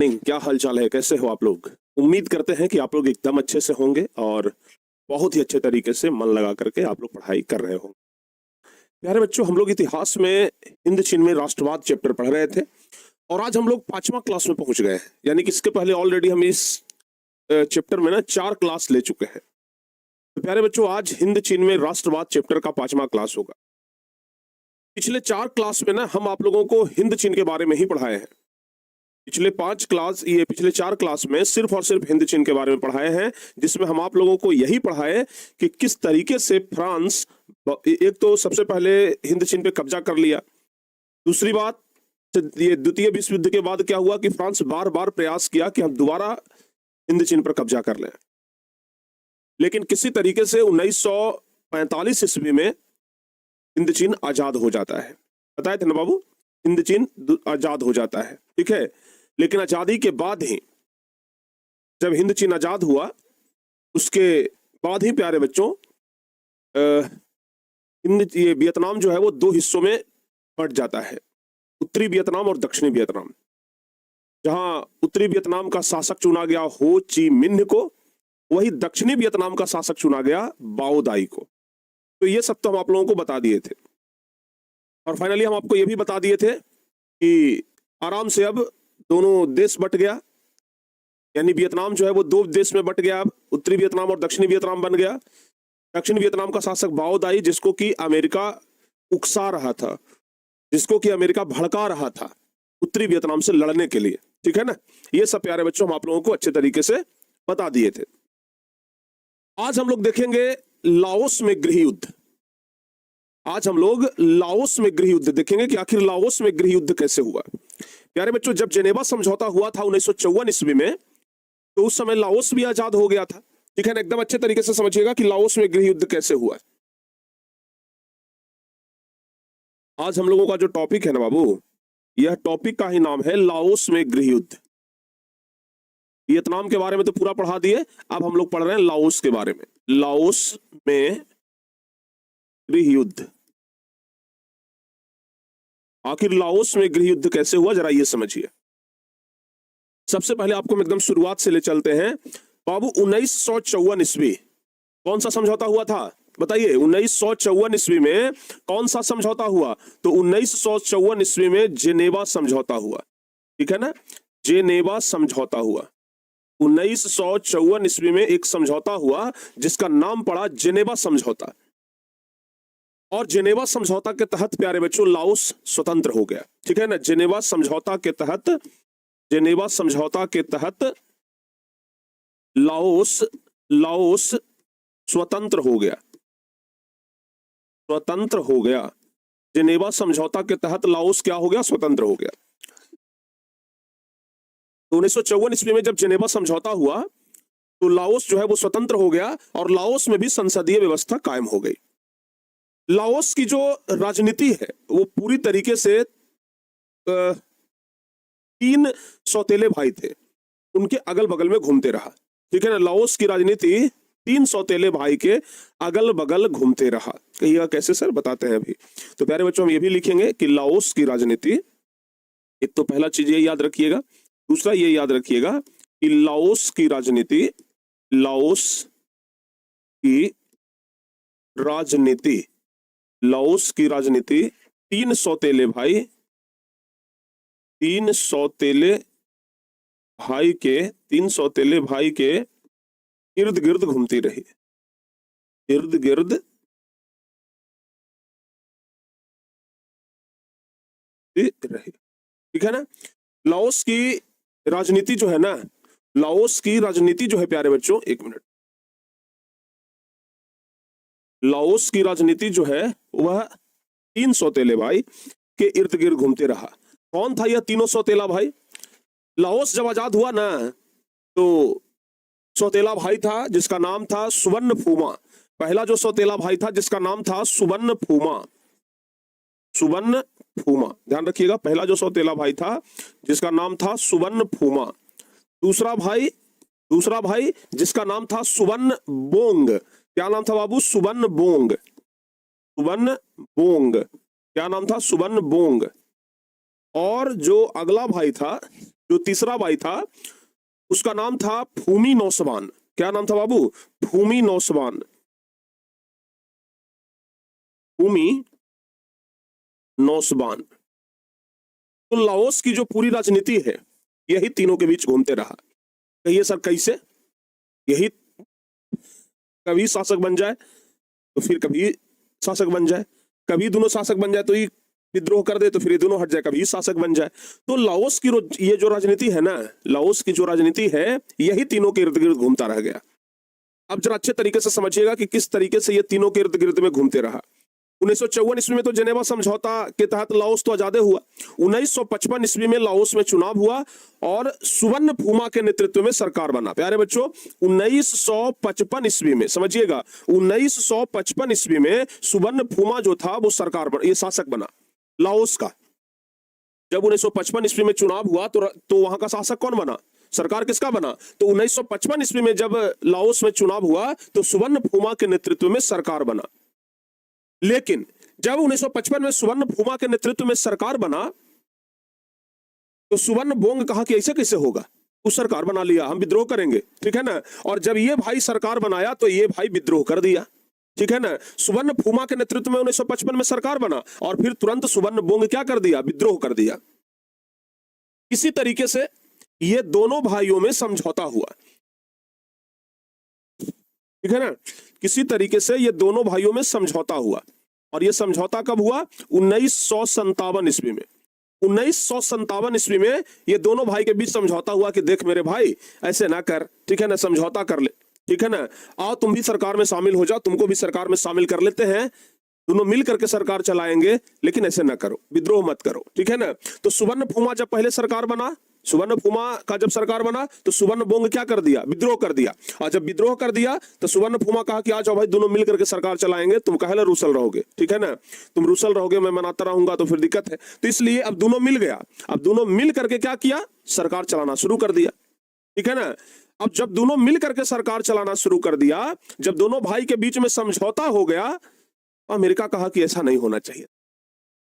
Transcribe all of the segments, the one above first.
क्या हाल चाल है, कैसे हो आप लोग। उम्मीद करते हैं कि आप लोग एकदम अच्छे से होंगे और बहुत ही अच्छे तरीके से मन लगा करके आप लोग पढ़ाई कर रहे होंगे। प्यारे बच्चों, हम लोग इतिहास में हिंद चीन में राष्ट्रवाद चैप्टर पढ़ रहे थे और आज हम लोग 5वां क्लास में पहुंच गए हैं। यानी कि इसके पहले ऑलरेडी हम इस चैप्टर में ना 4 क्लास ले चुके हैं। तो प्यारे बच्चों, आज हिंद चीन में राष्ट्रवाद चैप्टर का 5वां क्लास होगा। पिछले 4 क्लास में ना हम आप लोगों को हिंद चीन के बारे में ही पढ़ाए हैं। पिछले 4 क्लास में सिर्फ और सिर्फ हिंद चीन के बारे में पढ़ाए हैं, जिसमें हम आप लोगों को यही पढ़ाए कि किस तरीके से फ्रांस एक तो सबसे पहले हिंद चीन पे कब्जा कर लिया। दूसरी बात, ये द्वितीय विश्व युद्ध के बाद क्या हुआ कि फ्रांस बार बार प्रयास किया कि हम दोबारा हिंद चीन पर कब्जा कर लें, लेकिन किसी तरीके से 1945 ईस्वी में हिंद चीन आजाद हो जाता है। बताए थे ना बाबू, हिंद चीन आजाद हो जाता है, ठीक है। लेकिन आजादी के बाद ही, जब हिंद चीन आजाद हुआ, उसके बाद ही प्यारे बच्चों ये वियतनाम जो है वो 2 हिस्सों में बंट जाता है, उत्तरी वियतनाम और दक्षिणी वियतनाम। जहां उत्तरी वियतनाम का शासक चुना गया हो ची मिन्ह को, वही दक्षिणी वियतनाम का शासक चुना गया बाओ दाई को। तो ये सब तो हम आप लोगों को बता दिए थे और फाइनली हम आपको ये भी बता दिए थे कि आराम से अब दोनों देश बट गया, यानी वियतनाम जो है वो 2 देश में बट गया। अब उत्तरी वियतनाम और दक्षिणी वियतनाम बन गया। दक्षिण वियतनाम का शासक बाओ दाई, जिसको कि अमेरिका उकसा रहा था, जिसको कि अमेरिका भड़का रहा था उत्तरी वियतनाम से लड़ने के लिए, ठीक है ना। ये सब प्यारे बच्चों हम आप लोगों को अच्छे तरीके से बता दिए थे। आज हम लोग देखेंगे लाओस में गृह युद्ध। आज हम लोग लाओस में गृह युद्ध देखेंगे कि आखिर लाओस में गृह युद्ध कैसे हुआ। प्यारे बच्चों, जब जेनेवा समझौता हुआ था 1954 ईस्वी में, तो उस समय लाओस भी आजाद हो गया था, ठीक है ना। एकदम अच्छे तरीके से समझिएगा कि लाओस में गृह युद्ध कैसे हुआ। आज हम लोगों का जो टॉपिक है ना बाबू, यह टॉपिक का ही नाम है लाओस में गृह युद्ध। वियतनाम के बारे में तो पूरा पढ़ा दिए, अब हम लोग पढ़ रहे हैं लाओस के बारे में। लाओस में गृह युद्ध, आखिर लाओस में गृह युद्ध कैसे हुआ, जरा ये समझिए। सबसे पहले आपको हम एकदम शुरुआत से ले चलते हैं बाबू। 1954 ईस्वी कौन सा समझौता हुआ था, बताइए। 1954 ईस्वी में कौन सा समझौता हुआ? तो 1954 ईस्वी में जेनेवा समझौता हुआ, ठीक है ना। जेनेवा समझौता हुआ 1954 ईस्वी में एक समझौता हुआ जिसका नाम पड़ा जेनेवा समझौता। और जेनेवा समझौता के तहत प्यारे बच्चों लाओस स्वतंत्र हो गया, ठीक है ना। जेनेवा समझौता के तहत लाओस स्वतंत्र हो गया। जेनेवा समझौता के तहत लाओस क्या हो गया? स्वतंत्र हो गया। तो 1954 ईस्वी में जब जेनेवा समझौता हुआ तो लाओस जो है वो स्वतंत्र हो गया और लाओस में भी संसदीय व्यवस्था कायम हो गई। लाओस की जो राजनीति है वो पूरी तरीके से 3 सौतेले भाई थे, उनके अगल बगल में घूमते रहा, ठीक है ना। लाओस की राजनीति 3 सौतेले भाई के अगल बगल घूमते रहा। कहिएगा कैसे सर, बताते हैं अभी। तो प्यारे बच्चों, हम ये भी लिखेंगे कि लाओस की राजनीति, एक तो पहला चीज ये याद रखिएगा, दूसरा ये याद रखिएगा कि लाओस की राजनीति 3 सौतेले भाई के इर्द गिर्द घूमती रही, ठीक है ना। लाओस की राजनीति जो है प्यारे बच्चों, एक मिनट, लाओस की राजनीति जो है वह 3 सौतेले भाई के इर्द गिर्द घूमते रहा। कौन था यह तीनों सौतेला भाई? लाओस जब आजाद हुआ ना तो सौतेला भाई था जिसका नाम था सुबर्णफूमा। पहला जो सौतेला भाई था जिसका नाम था सुबर्णफूमा, ध्यान रखिएगा। पहला जो सौतेला भाई था जिसका नाम था सुबर्णफूमा। दूसरा भाई जिसका नाम था सुबर्णबोंग। क्या नाम था बाबू? सुबर्णबोंग। क्या नाम था? सुबर्णबोंग। और जो अगला भाई था जो तीसरा भाई था उसका नाम था भूमि नौसवान। क्या नाम था बाबू? भूमि नौसवान। भूमि नौसवान। तो लाओस की जो पूरी राजनीति है यही तीनों के बीच घूमते रहा। कहिए सर कैसे? यही कभी शासक बन जाए तो फिर कभी शासक बन जाए, कभी दोनों शासक बन जाए तो ये विद्रोह कर दे तो फिर ये दोनों हट जाए, कभी शासक बन जाए। तो लाओस की ये जो राजनीति है ना, लाओस की जो राजनीति है यही तीनों के इर्द गिर्द घूमता रह गया। अब जरा अच्छे तरीके से समझिएगा कि किस तरीके से ये तीनों के इर्द गिर्द में घूमते रहा। 1954 ईस्वी में तो जेनेवा समझौता के तहत लाओस तो आजाद हुआ। 1955 ईस्वी में लाओस में चुनाव हुआ और सुवर्ण फूमा के नेतृत्व में सरकार बना। प्यारे बच्चों 1955 ईस्वी में, समझिएगा 1955 ईस्वी में सुवर्ण फूमा जो था वो सरकार बना, ये शासक बना लाओस का। जब 1955 ईस्वी में चुनाव हुआ तो वहां का शासक कौन बना? सरकार किसका बना? तो 1955 ईस्वी में जब लाओस में चुनाव हुआ तो सुवर्ण फूमा के नेतृत्व में सरकार बना। लेकिन जब 1955 में सुवर्ण फूमा के नेतृत्व में सरकार बना तो सुवर्ण बोंग कहा कि ऐसे कैसे होगा, उस सरकार बना लिया, हम विद्रोह करेंगे, ठीक है ना। और जब ये भाई सरकार बनाया तो ये भाई विद्रोह कर दिया, ठीक है ना। सुवर्ण फूमा के नेतृत्व में 1955 में सरकार बना और फिर तुरंत सुवर्ण बोंग क्या कर दिया? विद्रोह कर दिया। इसी तरीके से ये दोनों भाइयों में समझौता हुआ, ठीक है ना। किसी तरीके से ये दोनों भाइयों में समझौता हुआ और ये समझौता कब हुआ? 1957 ईस्वी में। 1957 ईस्वी में ये दोनों भाई के बीच समझौता हुआ कि देख मेरे भाई ऐसे ना कर, ठीक है ना, समझौता कर ले, ठीक है ना, आओ तुम भी सरकार में शामिल हो जाओ, तुमको भी सरकार में शामिल कर लेते हैं, दोनों मिल करके सरकार चलाएंगे, लेकिन ऐसे ना करो, विद्रोह मत करो, ठीक है ना। तो सुवर्ण फूमा जब पहले सरकार बना, सुवर्ण फूमा का जब सरकार बना तो सुवर्ण बोंग क्या कर दिया? विद्रोह कर दिया। और जब विद्रोह कर दिया तो सुवर्ण फूमा कहा कि आ जाओ भाई दोनों मिल करके सरकार चलाएंगे, तुम काहे रूसल रहोगे, ठीक है ना, तुम रूसल रहोगे, मैं मनाता रहूंगा तो फिर दिक्कत है। तो इसलिए अब दोनों मिल गया, अब दोनों मिल करके क्या किया? सरकार चलाना शुरू कर दिया, ठीक है ना। अब जब दोनों मिल करके सरकार चलाना शुरू कर दिया, जब दोनों भाई के बीच में समझौता हो गया, अमेरिका कहा कि ऐसा नहीं होना चाहिए।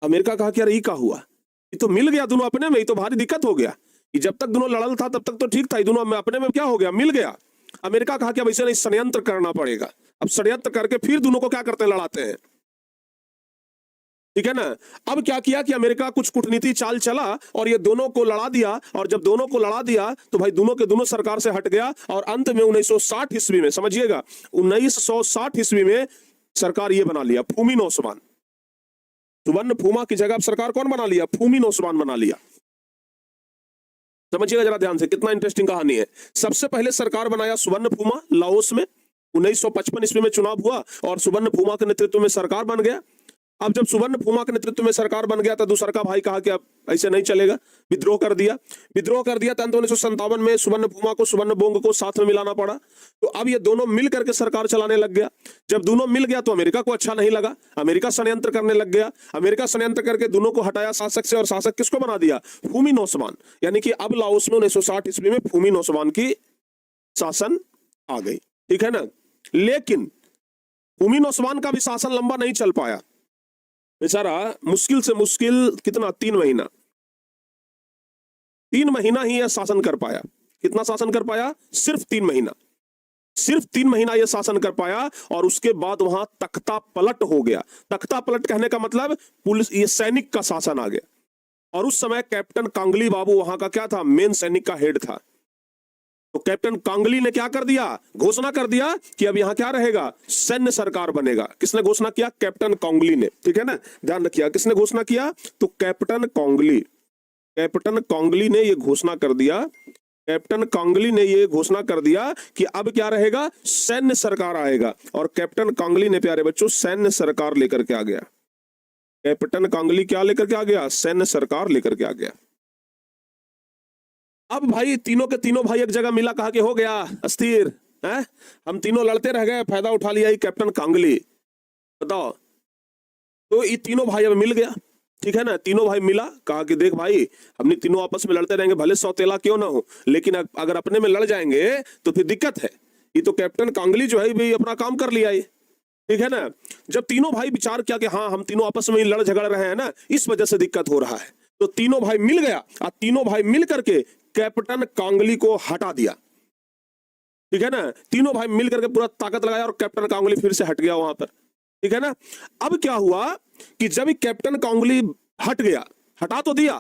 अमेरिका कहा कि यार ये क्या हुआ, ये तो मिल गया दोनों अपने में, ये तो भारी दिक्कत हो गया, कि जब तक दोनों लड़ल था तब तक तो ठीक था, ये दोनों अपने में क्या हो गया? मिल गया। अमेरिका कहा कि अब ऐसे नहीं, षड्यंत्र करना पड़ेगा। अब षड्यंत्र करके फिर दोनों को क्या करते हैं? लड़ाते हैं, ठीक है ना। अब क्या किया कि अमेरिका कुछ कूटनीति चाल चला और ये दोनों को लड़ा दिया, और जब दोनों को लड़ा दिया तो भाई दोनों के दोनों सरकार से हट गया और अंत में 1960 ईस्वी में, समझिएगा 1960 ईस्वी में सरकार ये बना लिया भूमि नौसवान। सुवर्ण फूमा की जगह सरकार कौन बना लिया? भूमि नौसवान बना लिया। समझिएगा जरा ध्यान से, कितना इंटरेस्टिंग कहानी है। सबसे पहले सरकार बनाया सुवर्ण फूमा लाओस में, 1955 ईस्वी में चुनाव हुआ और सुवर्ण फूमा के नेतृत्व में सरकार बन गया। अब जब सुवर्ण फूमा के नेतृत्व में सरकार बन गया तो दूसरा का भाई कहा कि अब ऐसे नहीं चलेगा, विद्रोह कर दिया। विद्रोह कर दिया तो 1957 में सुवर्ण फूमा को, सुवर्ण बोंग को साथ में मिलाना पड़ा। तो अब ये दोनों मिल करके सरकार चलाने लग गया। जब दोनों मिल गया तो अमेरिका को अच्छा नहीं लगा, अमेरिका षड्यंत्र करने लग गया। अमेरिका षड्यंत्र करके दोनों को हटाया शासक से, और शासक किसको बना दिया? भूमि नौसवान। यानी कि अब लाओस में 1960 ईस्वी में भूमि नौसवान की शासन आ गई, ठीक है ना। लेकिन भूमि नौसवान का भी शासन लंबा नहीं चल पाया, बेचारा मुश्किल से मुश्किल कितना, 3 महीना, 3 महीना ही यह शासन कर पाया। कितना शासन कर पाया? सिर्फ 3 महीना, सिर्फ 3 महीना यह शासन कर पाया और उसके बाद वहां तख्ता पलट हो गया। तख्ता पलट कहने का मतलब पुलिस, ये सैनिक का शासन आ गया। और उस समय कैप्टन कांगली बाबू वहां का क्या था? मेन सैनिक का हेड था। तो कैप्टन कांगली ने क्या कर दिया? घोषणा कर दिया कि अब यहां क्या रहेगा? सैन्य सरकार बनेगा। किसने घोषणा किया? कैप्टन कांगली ने, ठीक है ना, ध्यान रखिए। किसने घोषणा किया? तो कैप्टन कांगली, कैप्टन कांगली ने यह घोषणा कर दिया, कैप्टन कांगली ने यह घोषणा कर दिया कि अब क्या रहेगा? सैन्य सरकार आएगा। और कैप्टन कांगली ने प्यारे बच्चों सैन्य सरकार लेकर के आ गया। कैप्टन कांगली क्या लेकर के आ गया? सैन्य सरकार लेकर के आ गया। अब भाई तीनों के तीनों भाई एक जगह मिला, कहा कि हो गया अस्थिर है, हम तीनों लड़ते रह गए, फायदा उठा लिया ही कैप्टन कांगली, बताओ। तो ये तीनों भाई अब मिल गया, ठीक है ना। तीनों भाई मिला, कहा कि देख भाई हमने तीनों आपस में लड़ते रहेंगे, भले सौतेला क्यों ना हो, लेकिन अगर अपने में लड़ जाएंगे तो फिर दिक्कत है। ये तो कैप्टन कांगली जो है भाई अपना काम कर लिया है, ठीक है ना। जब तीनों भाई विचार किया कि हाँ हम तीनों आपस में लड़ झगड़ रहे हैं ना, इस वजह से दिक्कत हो रहा है, तो तीनों भाई मिल गया और तीनों भाई मिल करके कैप्टन कांगली को हटा दिया। ठीक है ना, तीनों भाई मिलकर के पूरा ताकत लगाया और कैप्टन कांगली फिर से हट गया वहां पर। ठीक है ना, अब क्या हुआ कि जब कैप्टन कांगली हट गया, हटा तो दिया,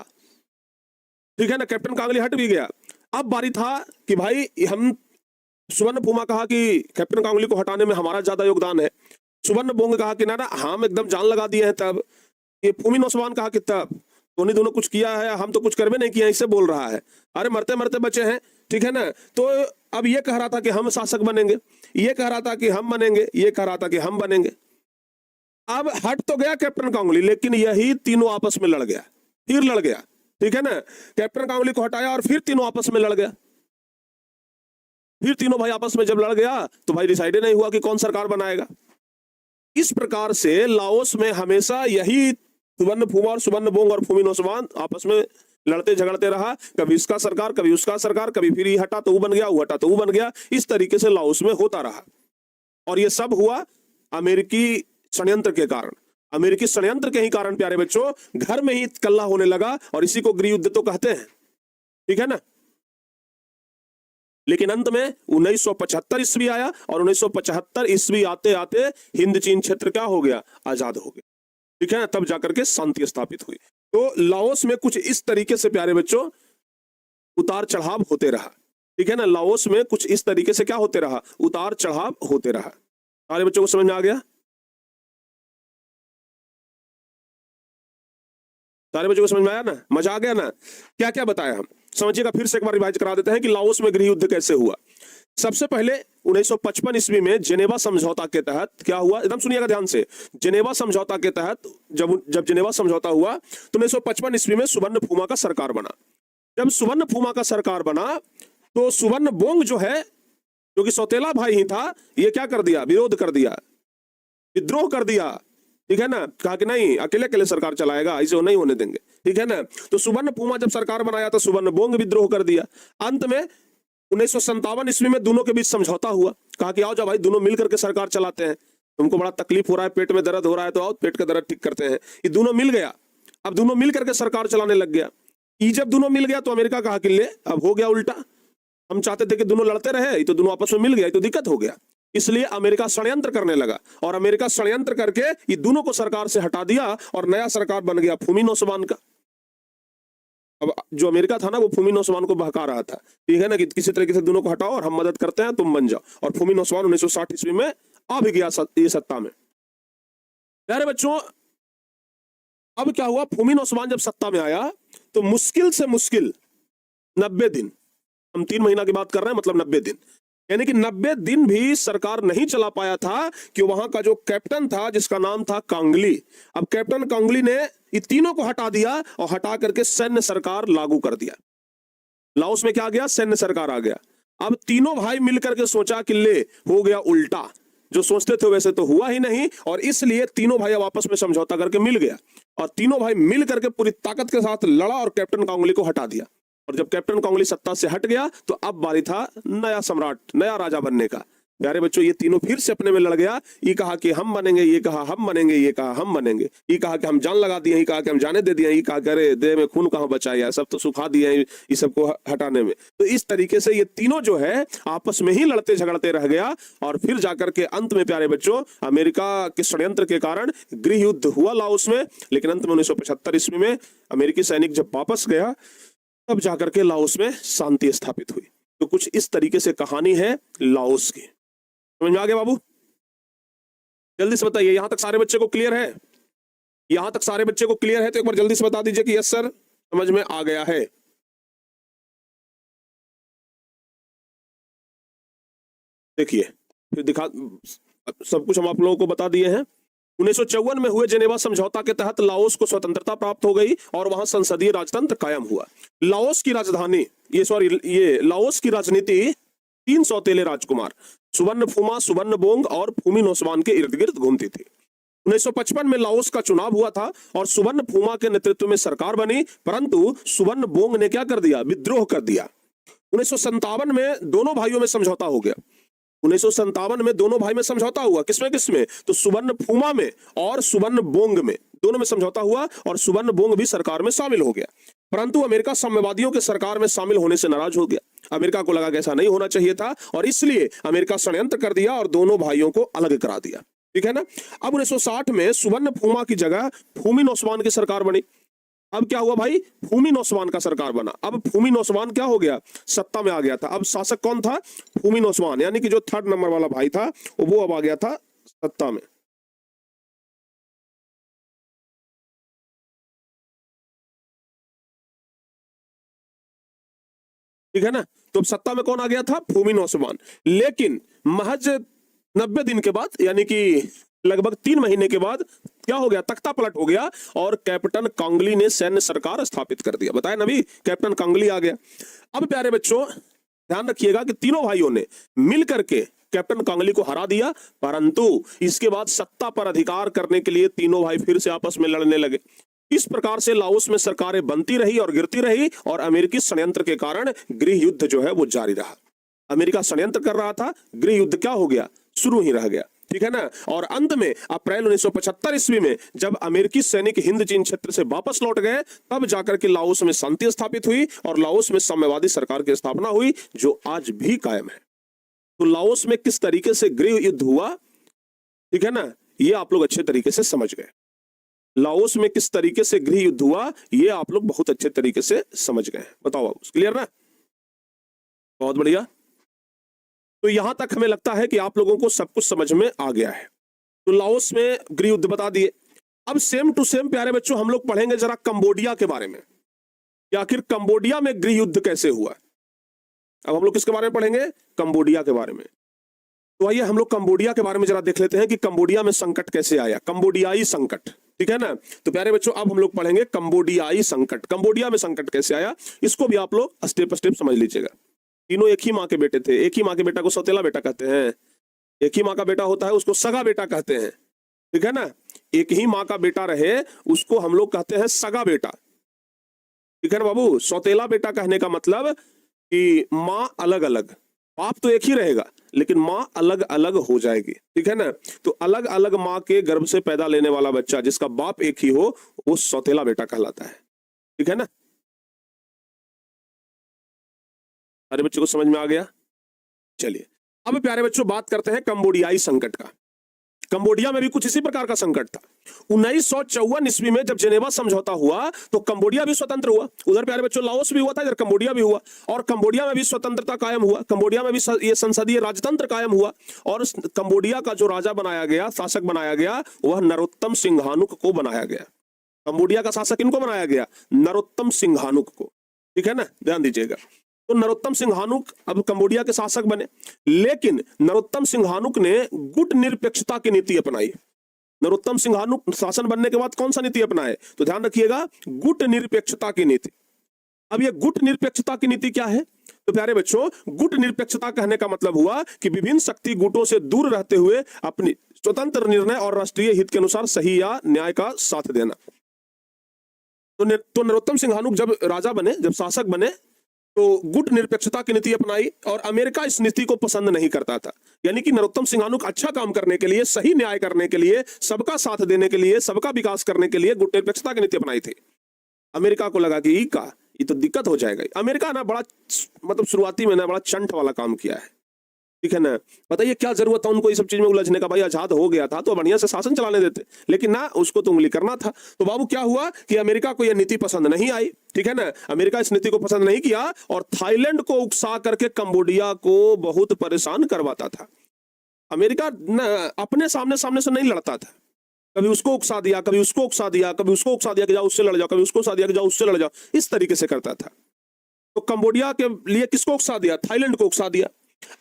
ठीक है ना, कैप्टन कांगली हट भी गया, अब बारी था कि भाई हम, सुवर्ण फूमा कहा कि कैप्टन कांगली को हटाने में हमारा ज्यादा योगदान है। सुवर्ण बोंग कहा कि ना ना हम एकदम जान लगा दिए हैं। तब ये फूमी नौसवान कहा कि तब उन्हीं दोनों कुछ किया है, हम तो कुछ करवे नहीं किया, इससे बोल रहा है, अरे मरते मरते बचे हैं। ठीक है ना, तो अब ये कह रहा था कि हम शासक बनेंगे, ये कह रहा था कि हम बनेंगे, ये कह रहा था कि हम बनेंगे। अब हट तो गया कैप्टन कांगली, लेकिन यही तीनों आपस में लड़ गया, फिर लड़ गया। ठीक है ना, कैप्टन कांगली को हटाया और फिर तीनों आपस में लड़ गया। फिर तीनों भाई आपस में जब लड़ गया तो भाई डिसाइड नहीं हुआ कि कौन सरकार बनाएगा। इस प्रकार से लाओस में हमेशा यही सुवर्ण फूमा और सुवर्ण बोंग और फूमी नौसवान आपस में लड़ते झगड़ते रहा, कभी इसका सरकार कभी उसका सरकार, कभी फिर ये हटा तो वो बन गया, वो हटा तो वो बन गया। इस तरीके से लाओस में होता रहा और ये सब हुआ अमेरिकी षड्यंत्र के कारण। अमेरिकी षड्यंत्र के ही कारण प्यारे बच्चों घर में ही कल्ला होने लगा और इसी को गृह युद्ध तो कहते हैं। ठीक है ना, लेकिन अंत में 1975 ईस्वी आया और 1975 ईस्वी आते आते हिंद चीन क्षेत्र क्या हो गया, आजाद हो गया। ठीक है ना, तब जाकर के शांति स्थापित हुई। तो लाओस में कुछ इस तरीके से प्यारे बच्चों उतार चढ़ाव होते रहा। ठीक है ना, लाओस में कुछ इस तरीके से क्या होते रहा, उतार चढ़ाव होते रहा। सारे बच्चों को समझ में आ गया? सारे बच्चों को समझ में आया ना, मजा आ गया ना? क्या क्या बताया हम, समझिएगा, फिर से एक बार रिवाइज करा देते हैं कि लाओस में गृह युद्ध कैसे हुआ। सबसे पहले 1955 ईस्वी में जेनेवा समझौता के तहत क्या हुआ, एकदम सुनिएगा ध्यान से। जेनेवा समझौता के तहत जब जेनेवा समझौता हुआ तो 1955 ईस्वी में सुवर्ण फूमा का सरकार बना। जब सुवर्ण फूमा का सरकार बना तो सुवर्ण बोंग जो है, जो कि सौतेला भाई ही था, ये क्या कर दिया, विरोध कर दिया, विद्रोह कर दिया। ठीक है ना, कहा कि नहीं अकेले अकेले सरकार चलाएगा, इसे नहीं होने देंगे। ठीक है ना, तो सुवर्ण फूमा जब सरकार बनाया तो सुवर्ण बोंग विद्रोह कर दिया। अंत में 1957 ईस्वी में दोनों के बीच समझौता हुआ, कहा कि आओ जाओ भाई दोनों मिलकर के सरकार चलाते हैं, तुमको बड़ा तकलीफ हो रहा है, पेट में दर्द हो रहा है, तो आओ पेट का दर्द ठीक करते हैं। ये दोनों मिल गया, अब दोनों मिल करके सरकार चलाने लग गया। ये जब दोनों मिल गया तो अमेरिका कहा कि ले अब हो गया उल्टा, हम चाहते थे कि दोनों लड़ते रहे, ये तो दोनों आपस में मिल गया, ये तो दिक्कत हो गया। इसलिए अमेरिका षड्यंत्र करने लगा और अमेरिका षड्यंत्र करके ये दोनों को सरकार से हटा दिया और नया सरकार बन गया फूमी नौसवान का। अब जो अमेरिका था ना वो फूमी नौसवान को बहका रहा था, ठीक है ना, कि किसी तरीके से दोनों को हटाओ और हम मदद करते हैं, तुम बन जाओ। और फूमी नौसवान 1960 ईस्वी में आ भी गया ये सत्ता में। प्यारे बच्चों, अब क्या हुआ, फूमी नौसवान जब सत्ता में आया तो मुश्किल से मुश्किल 90 दिन, हम 3 महीना की बात कर रहे हैं, मतलब 90 दिन, यानी कि 90 दिन भी सरकार नहीं चला पाया था कि वहां का जो कैप्टन था जिसका नाम था कांगली, अब कैप्टन कांगली ने ये तीनों को हटा दिया और हटा करके सैन्य सरकार लागू कर दिया। लाओस में क्या आ गया, सैन्य सरकार आ गया। अब तीनों भाई मिलकर के सोचा कि ले हो गया उल्टा, जो सोचते थे वैसे तो हुआ ही नहीं, और इसलिए तीनों भाई अब आपस में समझौता करके मिल गया और तीनों भाई मिल करके पूरी ताकत के साथ लड़ा और कैप्टन कांगली को हटा दिया। और जब कैप्टन कांगली सत्ता से हट गया तो अब बारी था नया सम्राट, नया राजा बनने का। प्यारे बच्चों, ये तीनों फिर से अपने में लड़ गया। ये कहा कि हम बनेंगे, ये कहा हम बनेंगे, ये कहा हम बनेंगे, ये कहा कि हम जान लगा दिए, ये कहा कि हम जाने दे दिए, ये कहा करे देह में खून कहां बचा है, सब तो सुखा दिए ये सबको हटाने में। तो इस तरीके से ये तीनों जो है आपस में ही लड़ते झगड़ते रह गया और फिर जाकर के अंत में प्यारे बच्चों अमेरिका के षड्यंत्र के कारण गृह युद्ध हुआ लाओस में। लेकिन अंत में 1975 ईस्वी में अमेरिकी सैनिक जब वापस गया तब जाकर के लाओस में शांति स्थापित हुई। तो कुछ इस तरीके से कहानी है लाओस की। समझ में आ गया बाबू? जल्दी से बताइए, यहां तक सारे बच्चे को क्लियर है? यहां तक सारे बच्चे को क्लियर है तो एक बार जल्दी से बता दीजिए कि यस सर समझ में आ गया है। देखिए फिर दिखा, सब कुछ हम आप लोगों को बता दिए हैं। 1954 में हुए जेनेवा समझौता के तहत लाओस को स्वतंत्रता प्राप्त हो गई और वहां संसदीय राजतंत्र कायम हुआ। लाओस की राजधानी ये लाओस की राजनीति 3 सौतेले राजकुमार सुवर्ण फूमा, सुवर्ण बोंग और फूमी नौसवान के इर्द गिर्द घूमती थी। 1955 में लाओस का चुनाव हुआ था और सुवर्ण फूमा के नेतृत्व में सरकार बनी, परंतु सुवर्ण बोंग ने क्या कर दिया, विद्रोह कर दिया। 1957 में दोनों भाइयों में समझौता हो गया। 1957 में दोनों भाई में समझौता हुआ, किसमें? तो सुवर्ण फूमा में और सुवर्ण बोंग में, दोनों में समझौता हुआ और सुवर्ण बोंग भी सरकार में शामिल हो गया। परंतु अमेरिका साम्यवादियों के सरकार में शामिल होने से नाराज हो गया। अमेरिका को लगा कि ऐसा नहीं होना चाहिए था और इसलिए अमेरिका षड्यंत्र कर दिया और दोनों भाइयों को अलग करा दिया। ठीक है ना। अब 1960 में सुवर्ण फूमा की जगह फूमी नौसवान की सरकार बनी। अब क्या हुआ भाई, फूमी नौसवान का सरकार बना। अब फूमी नौसवान क्या हो गया, सत्ता में आ गया था। अब शासक कौन था, फूमी नौसवान, यानी कि जो 3rd नंबर वाला भाई था वो अब आ गया था सत्ता में। ठीक है ना। तो अब सत्ता में कौन आ गया था, फूमी नौसवान। लेकिन महज 90 दिन के बाद, यानी कि लगभग 3 महीने के बाद क्या हो गया, तख्ता पलट हो गया और कैप्टन कांगली ने सैन्य सरकार स्थापित कर दिया। बताया ना भी, कैप्टन कांगली आ गया। अब प्यारे बच्चों ध्यान रखिएगा कि तीनों भाइयों ने मिलकर के कैप्टन कांगली को हरा दिया, परंतु इसके बाद सत्ता पर अधिकार करने के लिए तीनों भाई फिर से आपस में लड़ने लगे। इस प्रकार से लाओस में सरकारें बनती रही और गिरती रही और अमेरिकी षड्यंत्र के कारण गृह युद्ध जो है वो जारी रहा। अमेरिका षड्यंत्र कर रहा था, गृह युद्ध क्या हो गया, शुरू ही रह गया। ठीक है ना। और अंत में अप्रैल 1975 ईस्वी में जब अमेरिकी सैनिक हिंद चीन क्षेत्र से वापस लौट गए, तब जाकर के लाओस में शांति स्थापित हुई और लाओस में साम्यवादी सरकार की स्थापना हुई जो आज भी कायम है। तो लाओस में किस तरीके से गृह युद्ध हुआ, ठीक है ना, ये आप लोग अच्छे तरीके से समझ गए। लाओस में किस तरीके से गृह युद्ध हुआ ये आप लोग बहुत अच्छे तरीके से समझ गए। बताओ आप, क्लियर ना, बहुत बढ़िया। तो यहां तक हमें लगता है कि आप लोगों को सब कुछ समझ में आ गया है। तो लाओस में गृह युद्ध बता दिए। अब सेम टू सेम प्यारे बच्चों हम लोग पढ़ेंगे जरा कंबोडिया के बारे में कि आखिर कंबोडिया में गृह युद्ध कैसे हुआ। अब हम लोग किसके बारे में पढ़ेंगे, कंबोडिया के बारे में। तो आइए हम लोग कंबोडिया के बारे में जरा देख लेते हैं कि कंबोडिया में संकट कैसे आया, कंबोडियाई संकट। ठीक है ना। तो प्यारे बच्चों अब हम लोग पढ़ेंगे कंबोडियाई संकट, कंबोडिया में संकट कैसे आया, इसको भी आप लोग स्टेप स्टेप समझ लीजिएगा। तीनों एक ही माँ के बेटे थे। एक ही माँ के बेटा को सौतेला बेटा कहते हैं। एक ही माँ का बेटा होता है उसको सगा बेटा कहते हैं। ठीक है ना। एक ही माँ का बेटा रहे उसको हम लोग कहते हैं सगा बेटा। ठीक है ना बाबू। सौतेला बेटा कहने का मतलब कि माँ अलग अलग, बाप तो एक ही रहेगा लेकिन माँ अलग अलग हो जाएगी। ठीक है ना। तो अलग अलग माँ के गर्भ से पैदा लेने वाला बच्चा जिसका बाप एक ही हो वो सौतेला बेटा कहलाता है। ठीक है ना। अरे बच्चों को समझ में आ गया। चलिए अब प्यारे बच्चों बात करते हैं कंबोडियाई संकट का। कंबोडिया में भी कुछ इसी प्रकार का संकट था। 1954 ईस्वी में जब जेनेवा समझौता हुआ तो कंबोडिया भी स्वतंत्र हुआ। उधर प्यारे बच्चों लाओस भी हुआ था, इधर कंबोडिया भी हुआ और कंबोडिया में भी स्वतंत्रता कायम हुआ। कंबोडिया में भी ये संसदीय राजतंत्र कायम हुआ और कंबोडिया का जो राजा बनाया गया, शासक बनाया गया, वह नरोत्तम सिंघानुक को बनाया गया। कंबोडिया का शासक इनको बनाया गया, नरोत्तम सिंघानुक को। ठीक है ना, ध्यान दीजिएगा। तो नरोत्तम सिंघानुक अब कंबोडिया के शासक बने, लेकिन नरोत्तम सिंघानुक ने गुट निरपेक्षता की नीति अपनाई। नरोत्तम सिंघानुक शासन बनने के बाद कौन सा नीति अपनाए, तो ध्यान रखिएगा, गुट निरपेक्षता की नीति। अब ये गुट निरपेक्षता की नीति क्या है, तो प्यारे बच्चों गुट निरपेक्षता कहने का मतलब हुआ कि विभिन्न शक्ति गुटों से दूर रहते हुए अपनी स्वतंत्र निर्णय और राष्ट्रीय हित के अनुसार सही या न्याय का साथ देना। तो नरोत्तम सिंघानुक जब राजा बने, जब शासक बने, तो गुट निरपेक्षता की नीति अपनाई और अमेरिका इस नीति को पसंद नहीं करता था। यानी कि नरोत्तम सिंघानुक अच्छा काम करने के लिए, सही न्याय करने के लिए, सबका साथ देने के लिए, सबका विकास करने के लिए गुट निरपेक्षता की नीति अपनाई थी। अमेरिका को लगा कि ये तो दिक्कत हो जाएगा। अमेरिका ना बड़ा मतलब शुरुआती में ना बड़ा चंट वाला काम किया है। ठीक है ना। बताइए क्या जरूरत था उनको ये सब चीज में उलझने का, भाई आजाद हो गया था तो बढ़िया से शासन चलाने देते, लेकिन ना उसको तो उंगली करना था। तो बाबू क्या हुआ कि अमेरिका को यह नीति पसंद नहीं आई। ठीक है ना। अमेरिका इस नीति को पसंद नहीं किया और थाईलैंड को उकसा करके कंबोडिया को बहुत परेशान करवाता था। अमेरिका ना अपने सामने से नहीं लड़ता था, कभी उसको उकसा दिया, कभी उसको उकसा दिया, कभी उसको उकसा दिया कि जाओ उससे लड़ जाओ, कभी उसको उकसा दिया कि जाओ उससे लड़ जाओ, इस तरीके से करता था। तो कंबोडिया के लिए किसको उकसा दिया, थाईलैंड को उकसा दिया।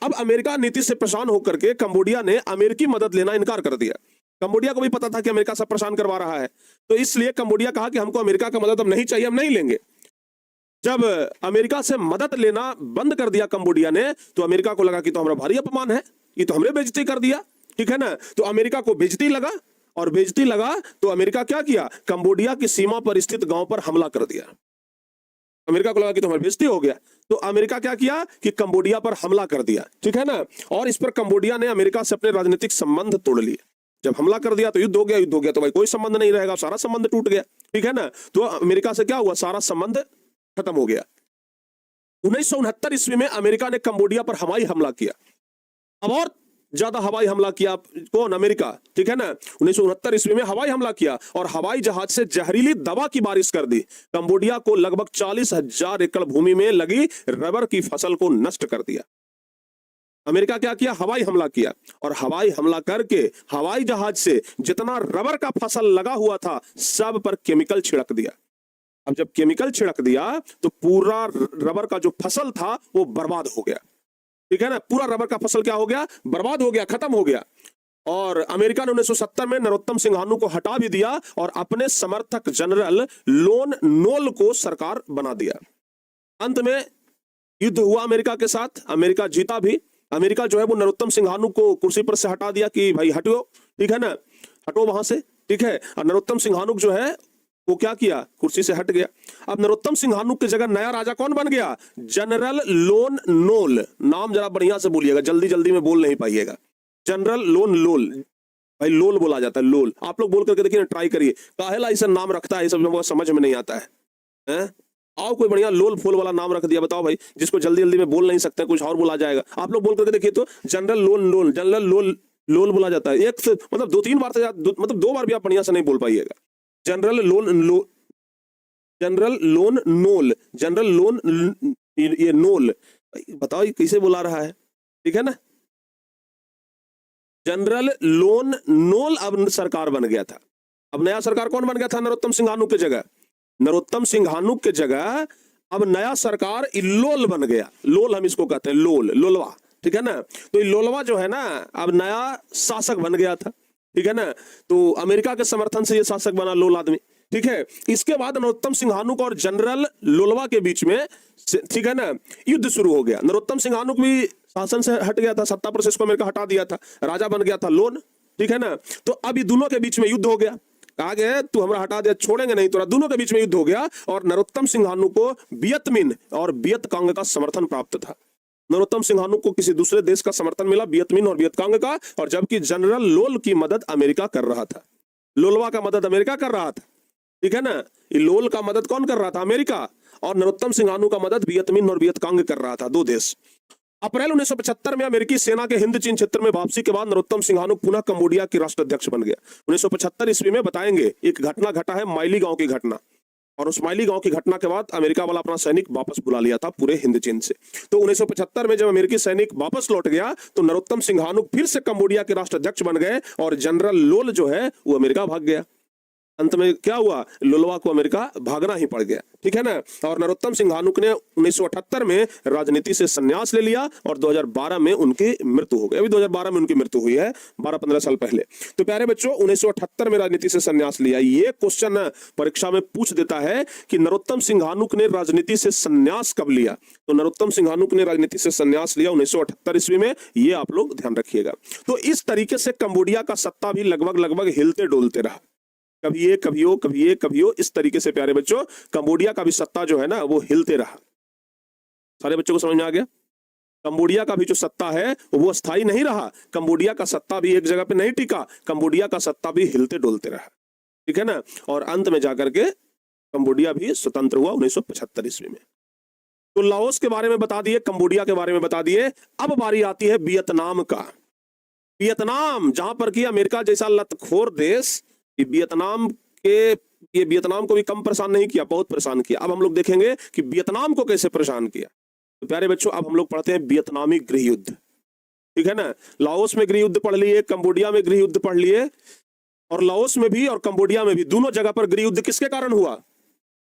अब अमेरिका नीति से परेशान होकर के कंबोडिया ने अमेरिकी मदद लेना इनकार कर दिया। कंबोडिया को भी पता था कि अमेरिका सब परेशान करवा रहा है, तो इसलिए कंबोडिया कहा कि हमको अमेरिका का मदद अब नहीं चाहिए, हम नहीं लेंगे। जब अमेरिका से मदद लेना बंद कर दिया कंबोडिया ने, तो अमेरिका को लगा कि तो हमारा भारी अपमान है, ये तो हमने बेइज्जती कर दिया। ठीक है ना। तो अमेरिका को बेइज्जती लगा और बेइज्जती लगा तो अमेरिका क्या किया, कंबोडिया की सीमा पर स्थित गांव पर हमला कर दिया। अमेरिका को लगा कि तो हमारी बेइज्जती हो गया, तो अमेरिका क्या किया कि कंबोडिया पर हमला कर दिया। ठीक है ना। और इस पर कंबोडिया ने अमेरिका से अपने राजनीतिक संबंध तोड़ लिए। जब हमला कर दिया तो युद्ध हो गया तो भाई कोई संबंध नहीं रहेगा, सारा संबंध टूट गया। ठीक है ना। तो अमेरिका से क्या हुआ, सारा संबंध खत्म हो गया। 1969 ईस्वी में अमेरिका ने कंबोडिया पर हवाई हमला किया। अब और ज्यादा हवाई हमला किया कौन? अमेरिका, ठीक है ना। 1969 ईस्वी में हवाई हमला किया और हवाई जहाज से जहरीली दवा की बारिश कर दी। कंबोडिया को लगभग 40,000 एकड़ भूमि में लगी रबर की फसल को नष्ट कर दिया। अमेरिका क्या किया? हवाई हमला किया और हवाई हमला करके हवाई जहाज से जितना रबर का फसल लगा हुआ था सब पर केमिकल छिड़क दिया। अब जब केमिकल छिड़क दिया तो पूरा रबर का जो फसल था वो बर्बाद हो गया, ठीक है ना। पूरा रबर का फसल क्या हो गया? बर्बाद हो गया, खत्म हो गया। और अमेरिका ने 1970 में नरोत्तम सिंघानू को हटा भी दिया और अपने समर्थक जनरल लोन नोल को सरकार बना दिया। अंत में युद्ध हुआ अमेरिका के साथ, अमेरिका जीता भी। अमेरिका जो है वो नरोत्तम सिंघानू को कुर्सी पर से हटा दिया कि भाई हटो, ठीक है ना, हटो वहां से, ठीक है। और नरोत्तम सिंघानू जो है वो क्या किया? कुर्सी से हट गया। अब नरोत्तम सिंघानू की जगह नया राजा कौन बन गया? General loan Nol. नाम जरा बढ़िया से बोलिएगा, जल्दी जल्दी में बोल नहीं पाइएगा। जनरल लोन लोल, भाई लोल बोला जाता है, लोल। आप लोग बोल करके देखिए ना, ट्राई करिए, काहेला ऐसा नाम रखता है, सब समझ में नहीं आता है? आओ कोई बढ़िया लोल फोल वाला नाम रख दिया, बताओ भाई, जिसको जल्दी जल्दी में बोल नहीं सकते, कुछ और बोला जाएगा। आप लोग बोल करके देखिए तो, जनरल लोन लोल, जनरल लोल लोल बोला जाता है। एक से मतलब 2-3 बार से मतलब 2 बार भी आप बढ़िया से नहीं बोल पाइएगा। जनरल लोन जनरल लोन नोल, जनरल लोन ये नोल, बताओ ये कैसे बुला रहा है, ठीक है ना। जनरल लोन नोल अब सरकार बन गया था। अब नया सरकार कौन बन गया था? नरोत्तम सिंघानू की जगह। नरोत्तम सिंघानू की जगह अब नया सरकार इल्लोल बन गया। लोल हम इसको कहते हैं, लोल, लोलवा, ठीक है ना। तो इल्लोलवा जो है ना अब नया शासक बन गया था, ठीक है ना। तो अमेरिका के समर्थन से ये शासक बना लोल आदमी, ठीक है। इसके बाद नरोत्तम सिंघानू और जनरल लोलवा के बीच में, ठीक है ना, युद्ध शुरू हो गया। नरोत्तम सिंघानू भी शासन से हट गया था, सत्ता पर से इसको अमेरिका हटा दिया था, राजा बन गया था लोन, ठीक है ना। तो अब ये दोनों के बीच में युद्ध हो गया। कहा गया तू हमरा हटा दिया, छोड़ेंगे नहीं तोरा। दोनों के बीच में युद्ध हो गया और नरोत्तम सिंघानू को वियतमिन और वियतकांग का समर्थन प्राप्त था। नरोत्तम सिंघानू को किसी दूसरे देश का समर्थन मिला, वियतमिन और वियतकांग का, और जबकि जनरल लोल की मदद अमेरिका कर रहा था। लोलवा का मदद अमेरिका कर रहा था, ठीक है ना। लोल का मदद कौन कर रहा था? अमेरिका। और नरोत्तम सिंघानू का मदद वियतमिन और वियतकांग कर रहा था, 2 देश। अप्रैल 1975 में अमेरिकी सेना के हिंद चीन क्षेत्र में वापसी के बाद नरोत्तम सिंघानू पुनः कंबोडिया के राष्ट्राध्यक्ष बन गया। 1975 ईस्वी में बताएंगे एक घटना घटा है, माइली गांव की घटना, और उस माइली गांव की घटना के बाद अमेरिका वाला अपना सैनिक वापस बुला लिया था पूरे हिंद चीन से। तो 1975 में जब अमेरिकी सैनिक वापस लौट गया तो नरोत्तम सिंघानू फिर से कंबोडिया के राष्ट्राध्यक्ष बन गए और जनरल लोल जो है वो अमेरिका भाग गया। अंत में क्या हुआ? लोलवा को अमेरिका भागना ही पड़ गया, ठीक है ना। और नरोत्तम सिंघानू ने 1978 में राजनीति से संन्यास ले लिया और 2012 में उनकी मृत्यु हो गई। अभी 2012 में उनकी मृत्यु हुई है, 12-15 साल पहले। तो प्यारे बच्चों, 1978 में राजनीति से संन्यास लिया। ये क्वेश्चन परीक्षा में पूछ देता है कि नरोत्तम सिंघानू ने राजनीति से संन्यास कब लिया। तो नरोत्तम सिंघानू ने राजनीति से संन्यास लिया 1978 ईस्वी में, ये आप लोग ध्यान रखिएगा। तो इस तरीके से कंबोडिया का सत्ता भी लगभग हिलते डोलते रहा, कभी ये कभी वो, कभी ये कभी वो। इस तरीके से प्यारे बच्चों कंबोडिया का भी सत्ता जो है ना वो हिलते रहा। सारे बच्चों को समझ में आ गया? कंबोडिया का भी जो सत्ता है वो स्थायी नहीं रहा। कंबोडिया का सत्ता भी एक जगह पे नहीं टिका, कंबोडिया का सत्ता भी हिलते डोलते रहा, ठीक है ना। और अंत में जाकर के कंबोडिया भी स्वतंत्र हुआ 1975 ईस्वी में। तो लाओस के बारे में बता दिए, कंबोडिया के बारे में बता दिए। अब बारी आती है वियतनाम का। वियतनाम, जहां पर कि अमेरिका जैसा लतखोर देश वियतनाम को भी कम परेशान नहीं किया, बहुत परेशान किया। अब हम लोग देखेंगे कि वियतनाम को कैसे परेशान किया। तो प्यारे बच्चों अब हम लोग पढ़ते हैं वियतनामी गृह युद्ध, ठीक है ना। लाओस में गृह युद्ध पढ़ लिए, कंबोडिया में गृह युद्ध पढ़ लिए, और लाओस में भी और कंबोडिया में भी दोनों जगह पर गृह युद्ध किसके कारण हुआ?